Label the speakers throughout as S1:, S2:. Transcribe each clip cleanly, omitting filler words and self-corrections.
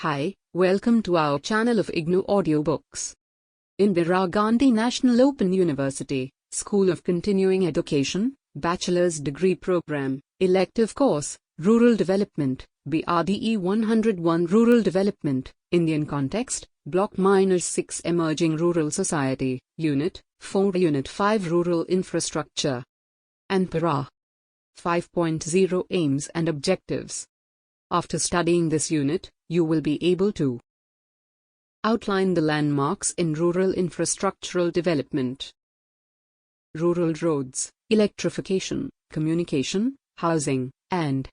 S1: Hi, welcome to our channel of IGNOU audiobooks. Indira Gandhi National Open University, School of Continuing Education, Bachelor's Degree Program, Elective Course, Rural Development, BRDE-101 Rural Development, Indian Context, Block -6 Emerging Rural Society, Unit 4 Unit 5 Rural Infrastructure. And PURA 5.0 Aims and Objectives. After studying this unit, you will be able to outline the landmarks in rural infrastructural development, rural roads, electrification, communication, housing, and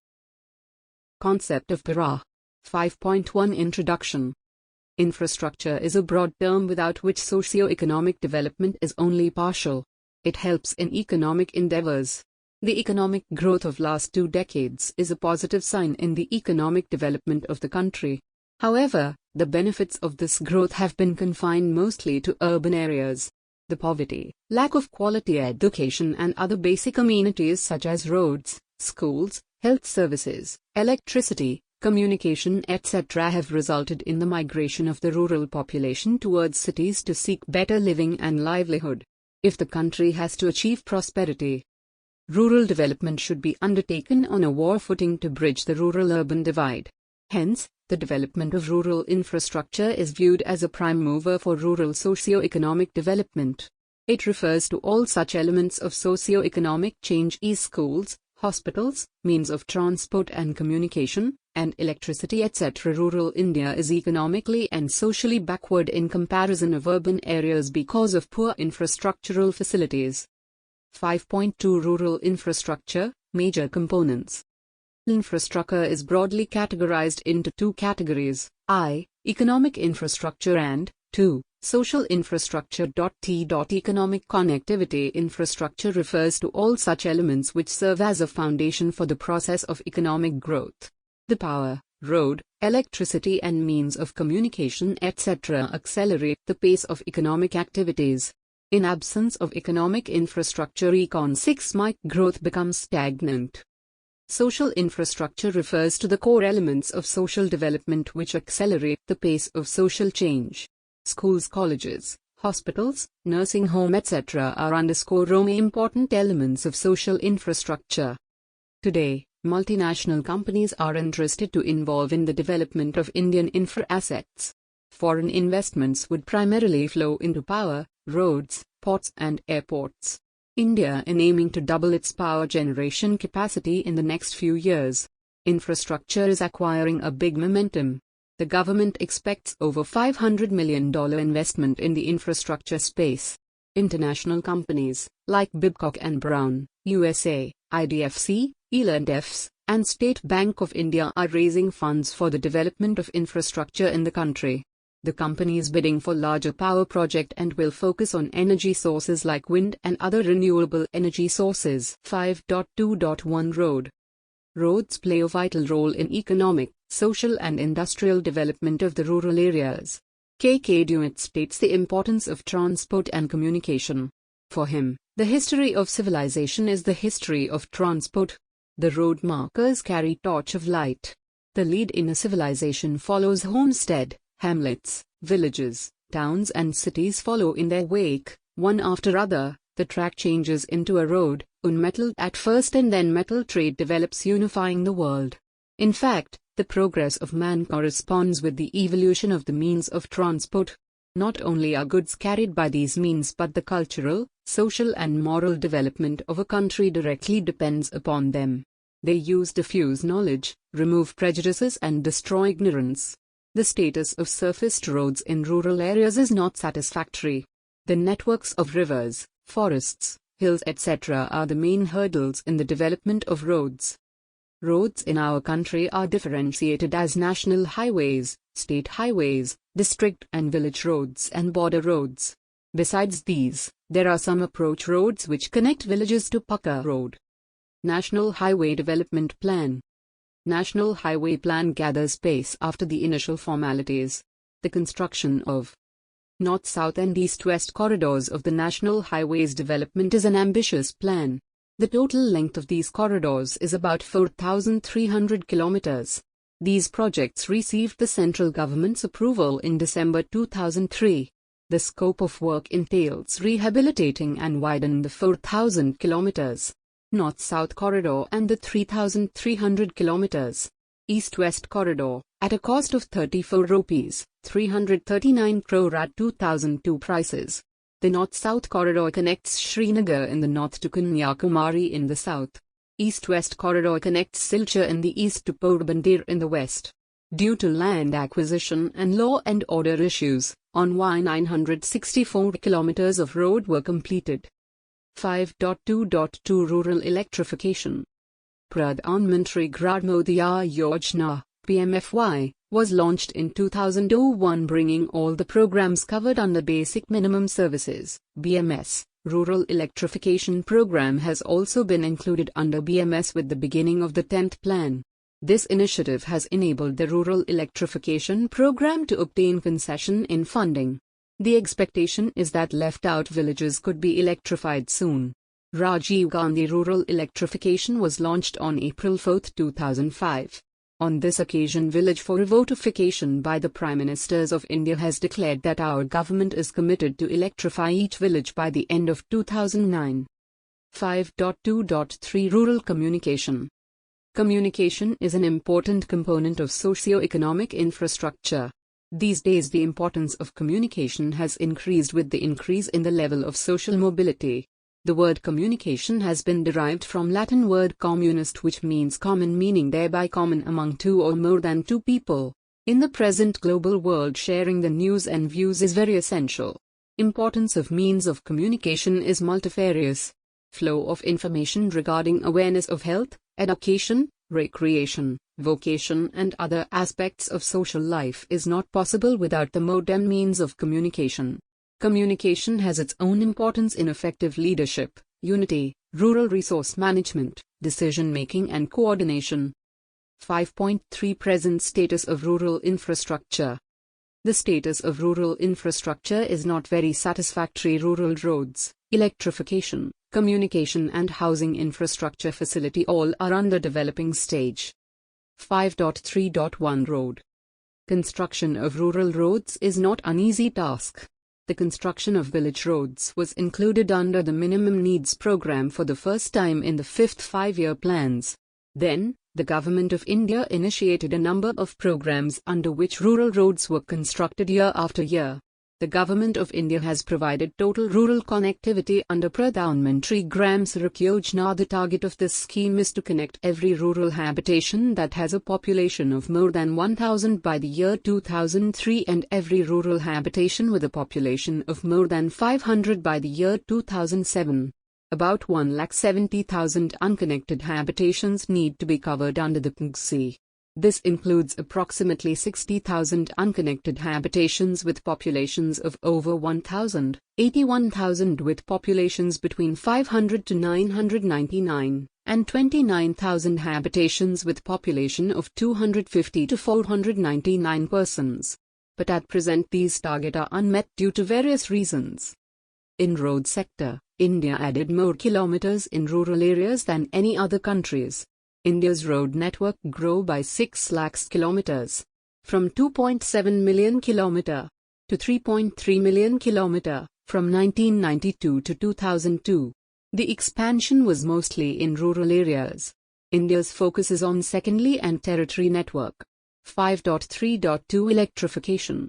S1: concept of PURA. 5.1 Introduction. Infrastructure is a broad term without which socio-economic development is only partial. It helps in economic endeavors. The economic growth of last 2 decades is a positive sign in the economic development of the country. However, the benefits of this growth have been confined mostly to urban areas. The poverty, lack of quality education and other basic amenities such as roads, schools, health services, electricity, communication etc. have resulted in the migration of the rural population towards cities to seek better living and livelihood. If the country has to achieve prosperity, rural development should be undertaken on a war footing to bridge the rural-urban divide. Hence, the development of rural infrastructure is viewed as a prime mover for rural socio-economic development. It refers to all such elements of socio-economic change as schools, hospitals, means of transport and communication, and electricity etc. Rural India is economically and socially backward in comparison of urban areas because of poor infrastructural facilities. 5.2 Rural infrastructure, major components. Infrastructure is broadly categorized into 2 categories, I. Economic infrastructure and 2. Social infrastructure. Economic connectivity infrastructure refers to all such elements which serve as a foundation for the process of economic growth. The power, road, electricity and means of communication etc. accelerate the pace of economic activities. In absence of economic infrastructure, economic growth becomes stagnant. Social infrastructure refers to the core elements of social development which accelerate the pace of social change. Schools, colleges, hospitals, nursing home etc. are important elements of social infrastructure. Today, multinational companies are interested to involve in the development of Indian infra assets. Foreign investments would primarily flow into power, roads, ports and airports. India is aiming to double its power generation capacity in the next few years. Infrastructure is acquiring a big momentum. The government expects over $500 million investment in the infrastructure space. International companies, like Babcock & Brown, USA, IDFC, Elective, and State Bank of India are raising funds for the development of infrastructure in the country. The company is bidding for larger power project and will focus on energy sources like wind and other renewable energy sources. 5.2.1 Road. Roads play a vital role in economic, social and industrial development of the rural areas. Dewitt states the importance of transport and communication. For him, the history of civilization is the history of transport. The road markers carry torch of light. The lead in a civilization follows homestead. Hamlets, villages, towns and cities follow in their wake, one after other. The track changes into a road, unmetal at first and then metal trade develops unifying the world. In fact, the progress of man corresponds with the evolution of the means of transport. Not only are goods carried by these means but the cultural, social and moral development of a country directly depends upon them. They use diffuse knowledge, remove prejudices and destroy ignorance. The status of surfaced roads in rural areas is not satisfactory. The networks of rivers, forests, hills etc. are the main hurdles in the development of roads. Roads in our country are differentiated as national highways, state highways, district and village roads and border roads. Besides these, there are some approach roads which connect villages to Pakka road. National Highway Development Plan. National Highway Plan gathers pace after the initial formalities. The construction of north-south and east-west corridors of the National Highways development is an ambitious plan. The total length of these corridors is about 4,300 kilometers. These projects received the central government's approval in December 2003. The scope of work entails rehabilitating and widening the 4,000 kilometers North-South corridor and the 3,300 kilometers East-West corridor, at a cost of 34 rupees, 339 crore at 2002 prices. The North-South corridor connects Srinagar in the north to Kanyakumari in the south. East-West corridor connects Silchar in the east to Porbandar in the west. Due to land acquisition and law and order issues, on Y 964 kilometers of road were completed. 5.2.2 Rural Electrification. Pradhan Mantri Gramodaya Yojana (PMFY) was launched in 2001, bringing all the programs covered under Basic Minimum Services (BMS). Rural Electrification Program has also been included under BMS with the beginning of the 10th Plan. This initiative has enabled the Rural Electrification Program to obtain concession in funding. The expectation is that left-out villages could be electrified soon. Rajiv Gandhi Rural Electrification was launched on April 4, 2005. On this occasion, Village for Votification by the Prime Ministers of India has declared that our government is committed to electrify each village by the end of 2009. 5.2.3 Rural Communication. Communication is an important component of socio-economic infrastructure. These days, the importance of communication has increased with the increase in the level of social mobility. The word communication has been derived from Latin word communist, which means common, meaning thereby common among two or more than two people. In the present global world, sharing the news and views is very essential. Importance of means of communication is multifarious. Flow of information regarding awareness of health, education, recreation, vocation and other aspects of social life is not possible without the modern means of communication. Communication has its own importance in effective leadership, unity, rural resource management, decision-making and coordination. 5.3 Present status of rural infrastructure. The status of rural infrastructure is not very satisfactory. Rural roads, electrification, communication and housing infrastructure facility all are under developing stage. 5.3.1 Road. Construction of rural roads is not an easy task. The construction of village roads was included under the Minimum Needs Program for the first time in the 5th five-year plans. Then, the Government of India initiated a number of programs under which rural roads were constructed year after year. The Government of India has provided total rural connectivity under Pradhan Mantri Gram Sadak Yojana. The target of this scheme is to connect every rural habitation that has a population of more than 1,000 by the year 2003 and every rural habitation with a population of more than 500 by the year 2007. About 1,70,000 unconnected habitations need to be covered under the PURA. This includes approximately 60,000 unconnected habitations with populations of over 1,000, 81,000 with populations between 500 to 999, and 29,000 habitations with population of 250 to 499 persons. But at present these targets are unmet due to various reasons. In road sector, India added more kilometers in rural areas than any other countries. India's road network grew by 6 lakhs kilometers, from 2.7 million kilometer to 3.3 million kilometer, from 1992 to 2002. The expansion was mostly in rural areas. India's focus is on secondary and tertiary network. 5.3.2 Electrification.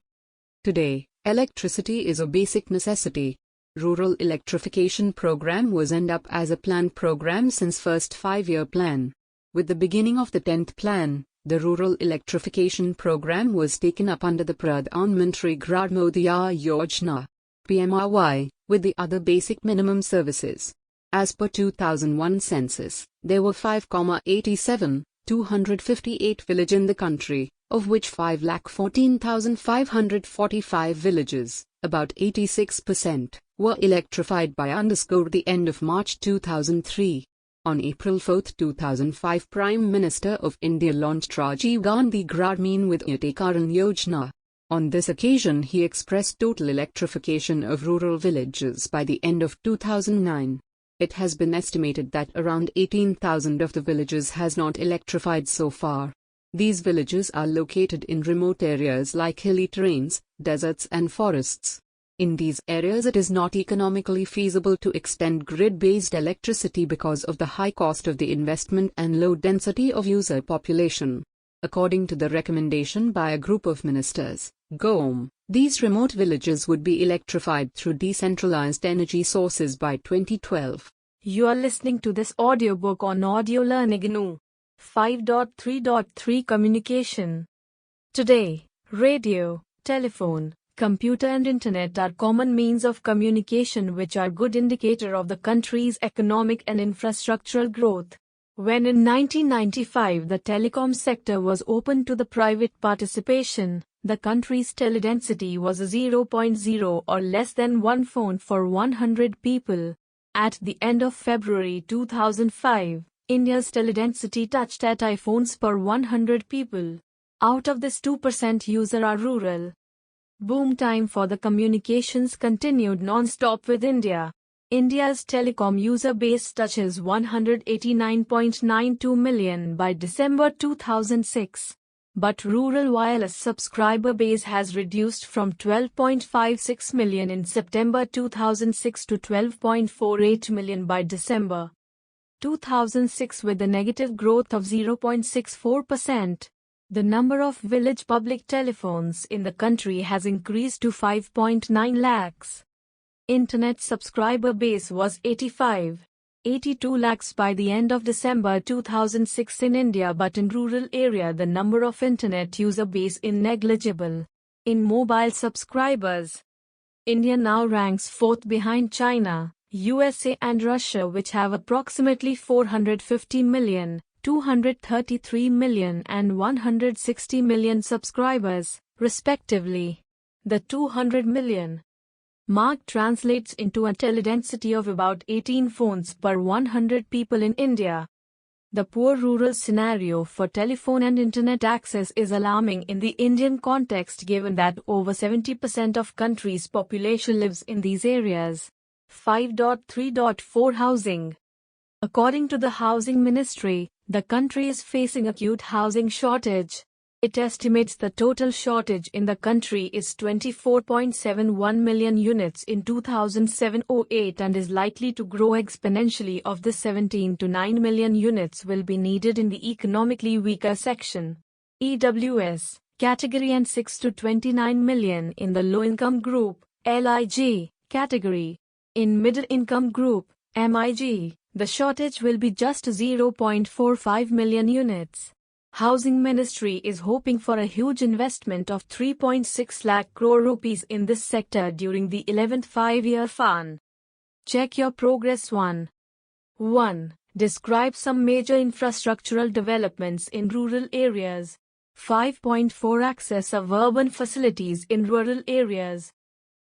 S1: Today, electricity is a basic necessity. Rural Electrification Program was end up as a planned program since first five-year plan. With the beginning of the 10th plan, the Rural Electrification Program was taken up under the Pradhan Mantri Gramodaya Yojana (PMRY) with the other basic minimum services. As per 2001 census, there were 5,87,258 villages in the country, of which 5,14,545 villages, about 86%, were electrified by the end of March 2003. On April 4, 2005, Prime Minister of India launched Rajiv Gandhi Gramin Vidyutikaran Yojana. On this occasion he expressed total electrification of rural villages by the end of 2009. It has been estimated that around 18,000 of the villages has not electrified so far. These villages are located in remote areas like hilly terrains, deserts and forests. In these areas it is not economically feasible to extend grid-based electricity because of the high cost of the investment and low density of user population. According to the recommendation by a group of ministers, GOM, these remote villages would be electrified through decentralized energy sources by 2012.
S2: You are listening to this audiobook on Audio Learn IGNOU 5.3.3 Communication. Today, radio, telephone, computer and internet are common means of communication which are good indicator of the country's economic and infrastructural growth. When in 1995 the telecom sector was open to the private participation, the country's teledensity was 0.0 or less than one phone for 100 people. At the end of February 2005, India's teledensity touched at iPhones per 100 people. Out of this 2% user are rural. Boom time for the communications continued non-stop with India. India's telecom user base touches 189.92 million by December 2006. But rural wireless subscriber base has reduced from 12.56 million in September 2006 to 12.48 million by December 2006 with a negative growth of 0.64%. The number of village public telephones in the country has increased to 5.9 lakhs. Internet subscriber base was 82 lakhs by the end of December 2006 in India, but in rural area the number of internet user base is negligible. In mobile subscribers, India now ranks fourth behind China, USA and Russia, which have approximately 450 million, 233 million and 160 million subscribers, respectively. The 200 million mark translates into a teledensity of about 18 phones per 100 people in India. The poor rural scenario for telephone and internet access is alarming in the Indian context given that over 70% of country's population lives in these areas. 5.3.4 Housing. According to the Housing Ministry, the country is facing acute housing shortage. It estimates the total shortage in the country is 24.71 million units in 2007-08 and is likely to grow exponentially. Of the 17 to 9 million units will be needed in the economically weaker section, EWS, category and 6 to 29 million in the low-income group, LIG, category. In middle-income group, MIG, the shortage will be just 0.45 million units. Housing Ministry is hoping for a huge investment of 3.6 lakh crore rupees in this sector during the 11th five-year plan. Check your progress. 1. Describe some major infrastructural developments in rural areas. 5.4 Access of urban facilities in rural areas.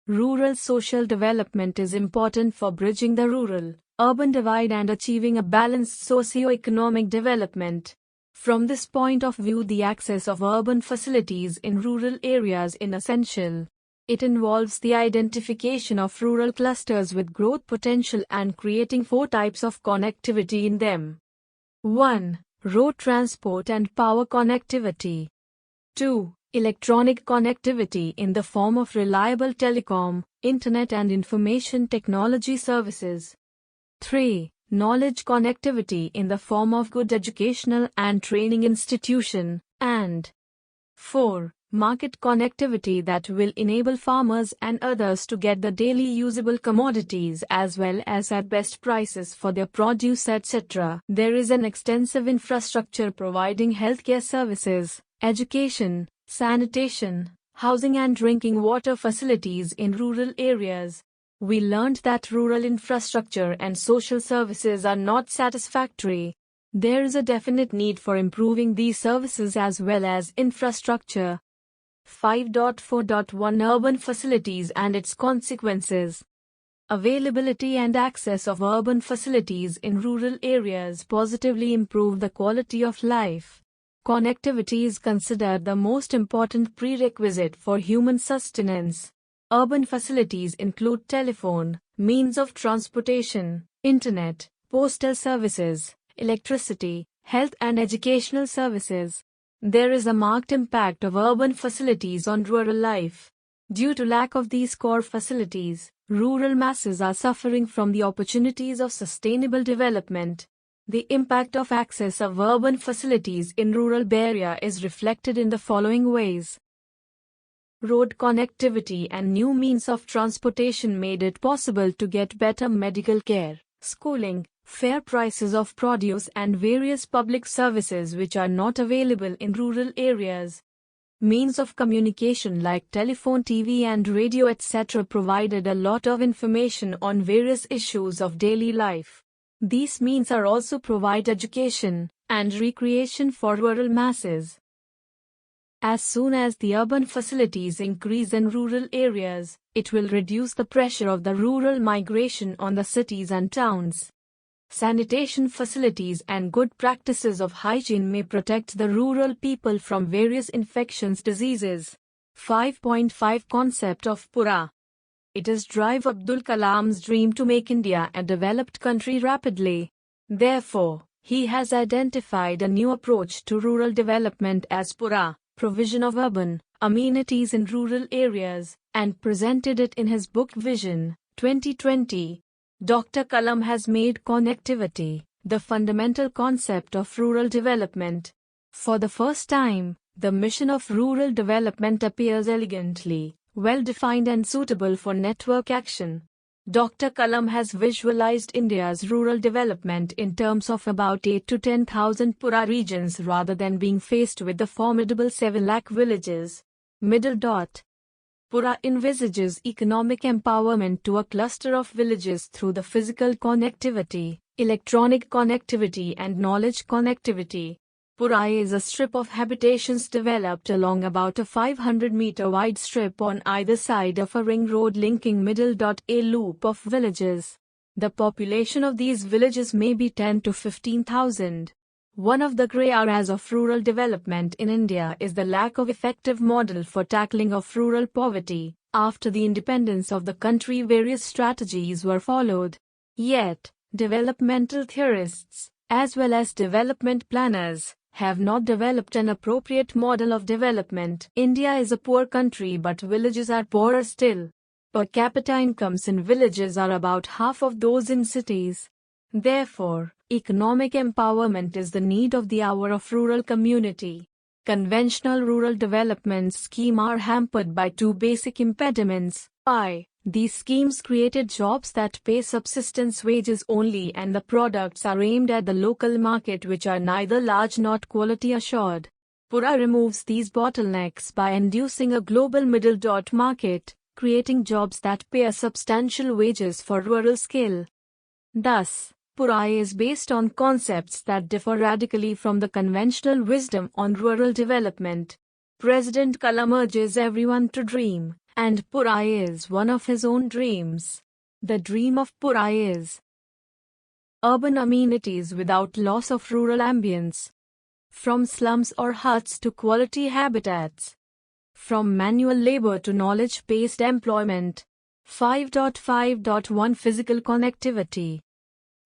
S2: Rural social development is important for bridging the rural-urban divide and achieving a balanced socio-economic development. From this point of view, the access of urban facilities in rural areas is essential. It involves the identification of rural clusters with growth potential and creating 4 types of connectivity in them. 1. Road transport and power connectivity. 2. Electronic connectivity in the form of reliable telecom, internet and information technology services. 3. Knowledge connectivity in the form of good educational and training institution, and 4. Market connectivity that will enable farmers and others to get the daily usable commodities as well as at best prices for their produce, etc. There is an extensive infrastructure providing healthcare services, education, sanitation, housing and drinking water facilities in rural areas. We learned that rural infrastructure and social services are not satisfactory. There is a definite need for improving these services as well as infrastructure. 5.4.1 Urban facilities and its consequences. Availability and access of urban facilities in rural areas positively improve the quality of life. Connectivity is considered the most important prerequisite for human sustenance. Urban facilities include telephone, means of transportation, internet, postal services, electricity, health and educational services. There is a marked impact of urban facilities on rural life. Due to lack of these core facilities, rural masses are suffering from the opportunities of sustainable development. The impact of access of urban facilities in rural area is reflected in the following ways. Road connectivity and new means of transportation made it possible to get better medical care, schooling, fair prices of produce and various public services which are not available in rural areas. Means of communication like telephone, TV and radio etc. provided a lot of information on various issues of daily life. These means are also provide education and recreation for rural masses. As soon as the urban facilities increase in rural areas, it will reduce the pressure of the rural migration on the cities and towns. Sanitation facilities and good practices of hygiene may protect the rural people from various infections diseases. 5.5 Concept of PURA. It is Drive Abdul Kalam's dream to make India a developed country rapidly. Therefore, he has identified a new approach to rural development as PURA, provision of urban amenities in rural areas, and presented it in his book Vision 2020. Dr. Kalam has made connectivity the fundamental concept of rural development. For the first time, the mission of rural development appears elegantly well-defined and suitable for network action. Dr. Kalam has visualized India's rural development in terms of about 8 to 10,000 PURA regions rather than being faced with the formidable 7 lakh villages. PURA envisages economic empowerment to a cluster of villages through the physical connectivity, electronic connectivity and knowledge connectivity. PURA is a strip of habitations developed along about a 500-meter wide strip on either side of a ring road linking a loop of villages. The population of these villages may be 10 to 15,000. One of the grey areas of rural development in India is the lack of effective model for tackling of rural poverty. After the independence of the country, various strategies were followed. Yet, developmental theorists, as well as development planners, have not developed an appropriate model of development. India is a poor country, but villages are poorer still. Per capita incomes in villages are about half of those in cities. Therefore, economic empowerment is the need of the hour of rural community. Conventional rural development schemes are hampered by two basic impediments. These schemes created jobs that pay subsistence wages only, and the products are aimed at the local market which are neither large nor quality assured. PURA removes these bottlenecks by inducing a global middle market, creating jobs that pay a substantial wages for rural skill. Thus, PURA is based on concepts that differ radically from the conventional wisdom on rural development. President Kalam urges everyone to dream, and PURA is one of his own dreams. The dream of PURA is urban amenities without loss of rural ambience. From slums or huts to quality habitats. From manual labor to knowledge-based employment. 5.5.1 Physical connectivity.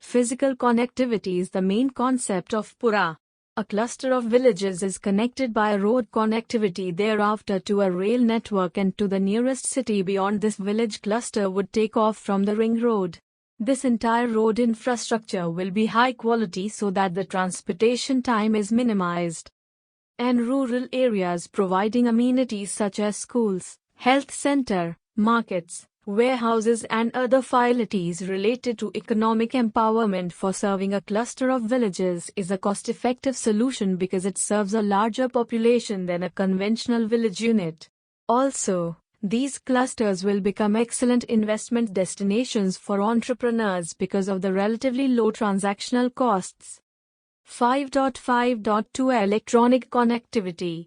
S2: Physical connectivity is the main concept of PURA. A cluster of villages is connected by road connectivity, thereafter to a rail network, and to the nearest city beyond this village cluster would take off from the ring road. This entire road infrastructure will be high quality so that the transportation time is minimized. And rural areas providing amenities such as schools, health center, markets, warehouses and other facilities related to economic empowerment for serving a cluster of villages is a cost-effective solution because it serves a larger population than a conventional village unit. Also, these clusters will become excellent investment destinations for entrepreneurs because of the relatively low transactional costs. 5.5.2 Electronic connectivity.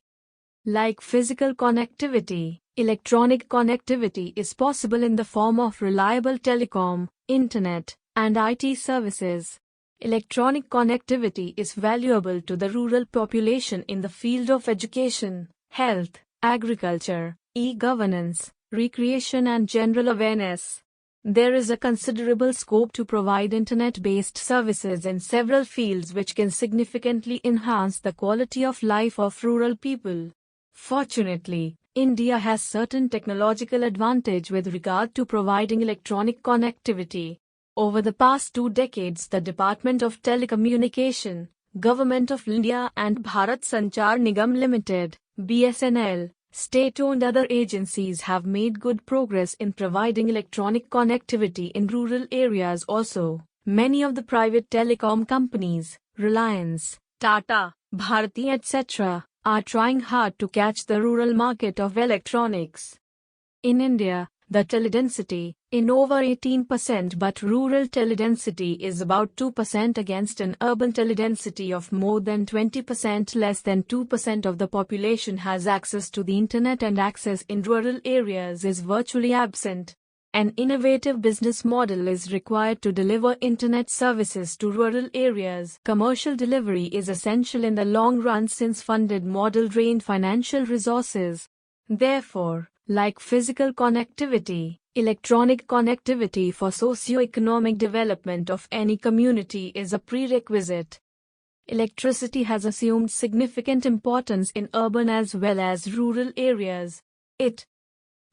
S2: Like physical connectivity, electronic connectivity is possible in the form of reliable telecom, internet, and IT services. Electronic connectivity is valuable to the rural population in the field of education, health, agriculture, e-governance, recreation and general awareness. There is a considerable scope to provide internet-based services in several fields which can significantly enhance the quality of life of rural people. Fortunately, India has certain technological advantage with regard to providing electronic connectivity. Over the past 2 decades, the Department of Telecommunication, Government of India and Bharat Sanchar Nigam Limited, BSNL, state-owned other agencies have made good progress in providing electronic connectivity in rural areas also. Many of the private telecom companies, Reliance, Tata, Bharti etc., are trying hard to catch the rural market of electronics. In India, the teledensity in over 18%, but rural teledensity is about 2% against an urban teledensity of more than 20%. Less than 2% of the population has access to the internet, and access in rural areas is virtually absent. An innovative business model is required to deliver internet services to rural areas. Commercial delivery is essential in the long run since funded model drain financial resources. Therefore, like physical connectivity, electronic connectivity for socio-economic development of any community is a prerequisite. Electricity has assumed significant importance in urban as well as rural areas. It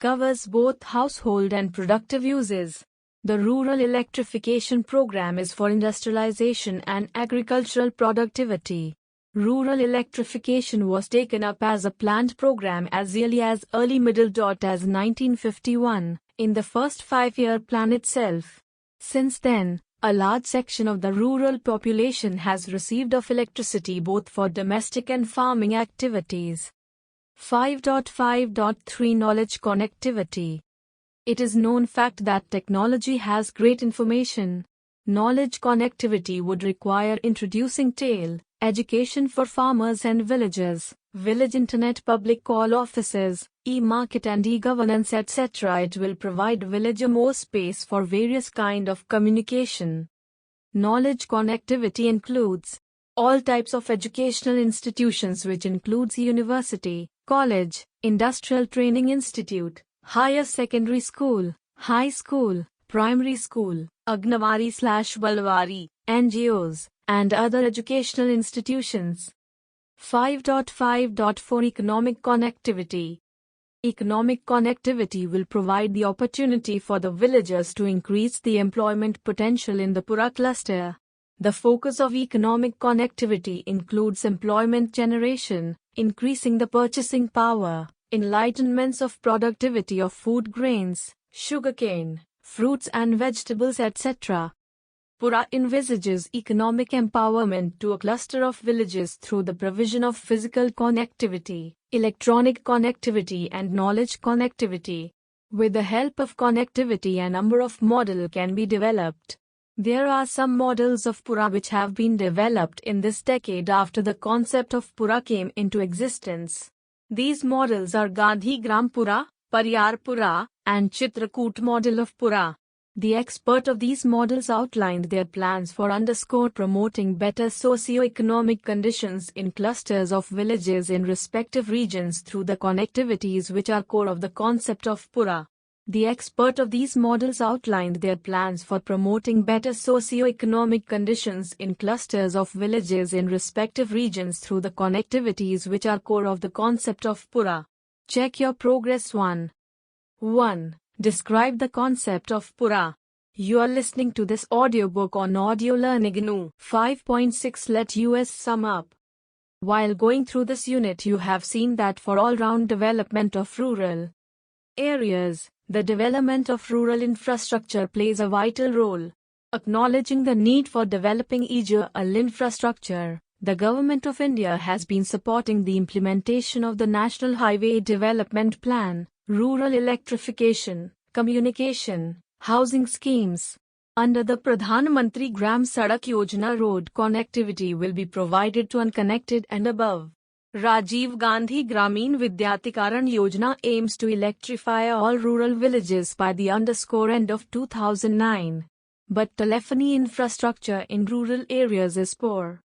S2: covers both household and productive uses. The Rural Electrification Program is for industrialization and agricultural productivity. Rural electrification was taken up as a planned program as early as middle as 1951, in the first 5-year plan itself. Since then, a large section of the rural population has received of electricity both for domestic and farming activities. 5.5.3 Knowledge Connectivity. It is known fact that technology has great information. Knowledge connectivity would require introducing education for farmers and villagers, village internet, public call offices, e-market and e-governance etc. It will provide villager more space for various kind of communication. Knowledge connectivity includes all types of educational institutions, which includes university, college, industrial training institute, higher secondary school, high school, primary school, Anganwadi/Balwari, NGOs, and other educational institutions. 5.5.4 Economic Connectivity. Economic connectivity will provide the opportunity for the villagers to increase the employment potential in the PURA cluster. The focus of economic connectivity includes employment generation, increasing the purchasing power, enlightenments of productivity of food grains, sugarcane, fruits and vegetables etc. PURA envisages economic empowerment to a cluster of villages through the provision of physical connectivity, electronic connectivity and knowledge connectivity. With the help of connectivity, a number of models can be developed. There are some models of PURA which have been developed in this decade after the concept of PURA came into existence. These models are Gandhi Gram PURA, Pariyar PURA, and Chitrakoot model of PURA. The expert of these models outlined their plans for promoting better socio-economic conditions in clusters of villages in respective regions through the connectivities which are core of the concept of PURA. The expert of these models outlined their plans for promoting better socio-economic conditions in clusters of villages in respective regions through the connectivities which are core of the concept of PURA. Check your progress. 1. Describe the concept of PURA. You are listening to this audiobook on Audio Learn IGNOU 5.6. Let us sum up. While going through this unit, you have seen that for all-round development of rural areas, the development of rural infrastructure plays a vital role. Acknowledging the need for developing rural infrastructure, the Government of India has been supporting the implementation of the National Highway Development Plan, rural electrification, communication, housing schemes. Under the Pradhan Mantri Gram Sadak Yojana, road connectivity will be provided to unconnected and above. Rajiv Gandhi Gramin Vidyatikaran Yojana aims to electrify all rural villages by the end of 2009. But telephony infrastructure in rural areas is poor.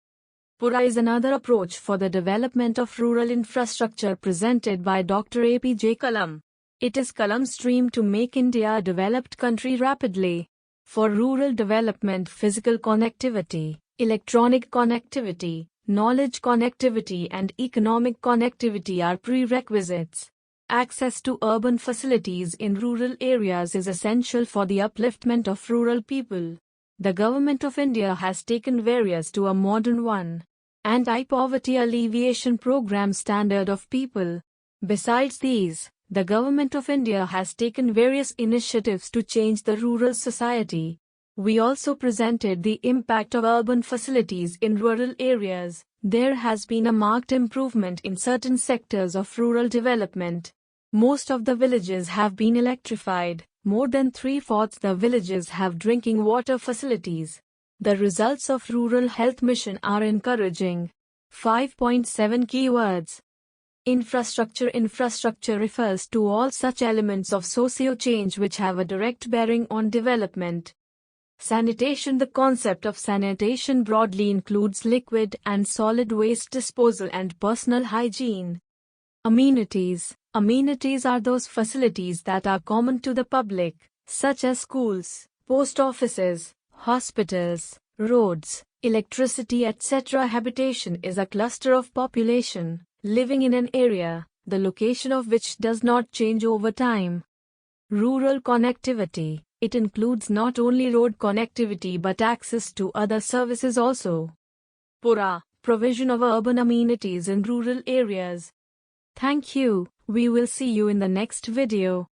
S2: PURA is another approach for the development of rural infrastructure presented by Dr. APJ Kalam. It is Kalam's dream to make India a developed country rapidly. For rural development, physical connectivity, electronic connectivity, knowledge connectivity and economic connectivity are prerequisites. Access to urban facilities in rural areas is essential for the upliftment of rural people. The Government of India has taken various to a modern one. Anti-poverty alleviation program standard of people. Besides these, the Government of India has taken various initiatives to change the rural society. We also presented the impact of urban facilities in rural areas. There has been a marked improvement in certain sectors of rural development. Most of the villages have been electrified. More than 3/4 the villages have drinking water facilities. The results of Rural Health Mission are encouraging. 5.7 Keywords. Infrastructure. Infrastructure refers to all such elements of socio-change which have a direct bearing on development. Sanitation. The concept of sanitation broadly includes liquid and solid waste disposal and personal hygiene. Amenities. Amenities are those facilities that are common to the public, such as schools, post offices, hospitals, roads, electricity, etc. Habitation is a cluster of population living in an area, the location of which does not change over time. Rural connectivity. It includes not only road connectivity but access to other services also. PURA. Provision of urban amenities in rural areas. Thank you. We will see you in the next video.